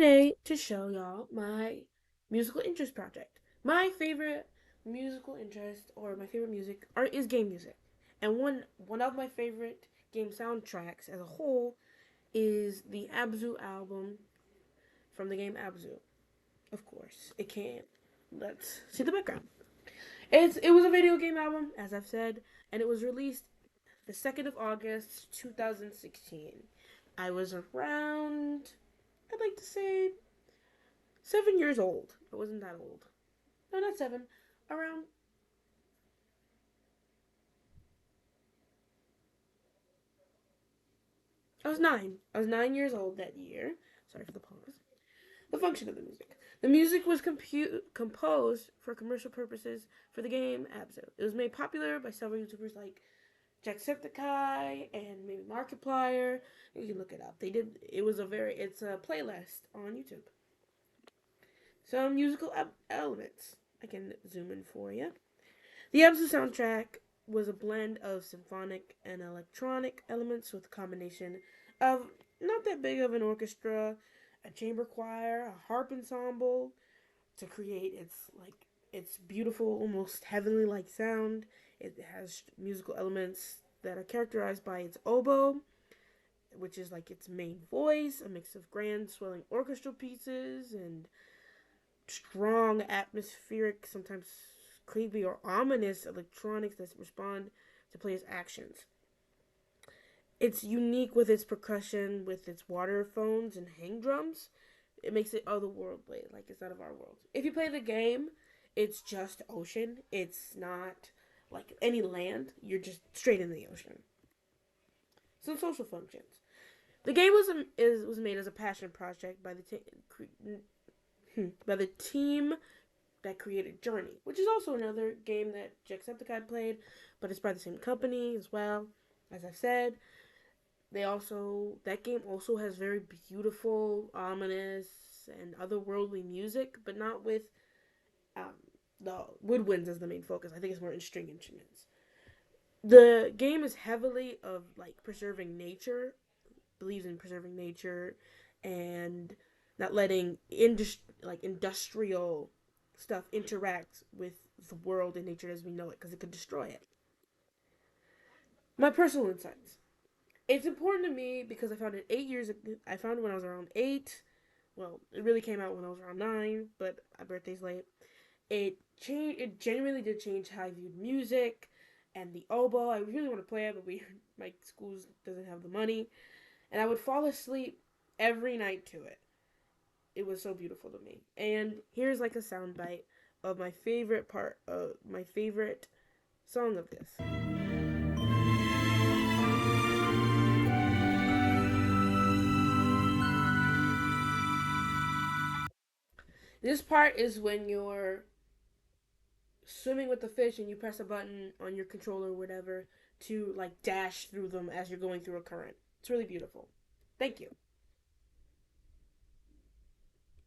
today to show y'all my musical interest project. My favorite musical interest or my favorite music is game music. And one of my favorite game soundtracks as a whole is the Abzu album from the game Abzu. Of course, it can't. Let's see the background. It was a video game album, as I've said, and it was released the 2nd of August 2016. I was around, I'd like to say, 7 years old. I wasn't that old. No, not seven. Around. I was 9. I was 9 years old that year. Sorry for the pause. The function of the music. The music was composed for commercial purposes for the game Abzu. It was made popular by several YouTubers like Jacksepticeye and maybe Markiplier. You can look it up. They did. It's a playlist on YouTube. Some musical elements. I can zoom in for you. The episode soundtrack was a blend of symphonic and electronic elements with a combination of not that big of an orchestra, a chamber choir, a harp ensemble to create its beautiful, almost heavenly like sound. It has musical elements that are characterized by its oboe, which is like its main voice, a mix of grand swelling orchestral pieces and strong atmospheric, sometimes creepy or ominous electronics that respond to players' actions. It's unique with its percussion, with its water phones and hang drums. It makes it otherworldly, like it's out of our world. If you play the game, it's just ocean. It's not like any land. You're just straight in the ocean. Some social functions. The game was made as a passion project by by the team that created Journey, which is also another game that Jacksepticeye played, but it's by the same company as well. As I said, that game also has very beautiful, ominous, and otherworldly music, but not with um, the woodwinds as the main focus. I think it's more in string instruments. The game is heavily of like preserving nature, believes in preserving nature, and not letting industrial stuff interact with the world and nature as we know it because it could destroy it. My personal insights. It's important to me because I found it 8 years ago. I found it when I was around 8. Well, it really came out when I was around 9, but my birthday's late. It genuinely did change how I viewed music and the oboe. I really want to play it, but my school doesn't have the money, and I would fall asleep every night to it. It was so beautiful to me. And here's like a soundbite of my favorite song of this. This part is when you're swimming with the fish and you press a button on your controller or whatever to like dash through them as you're going through a current. It's really beautiful. Thank you.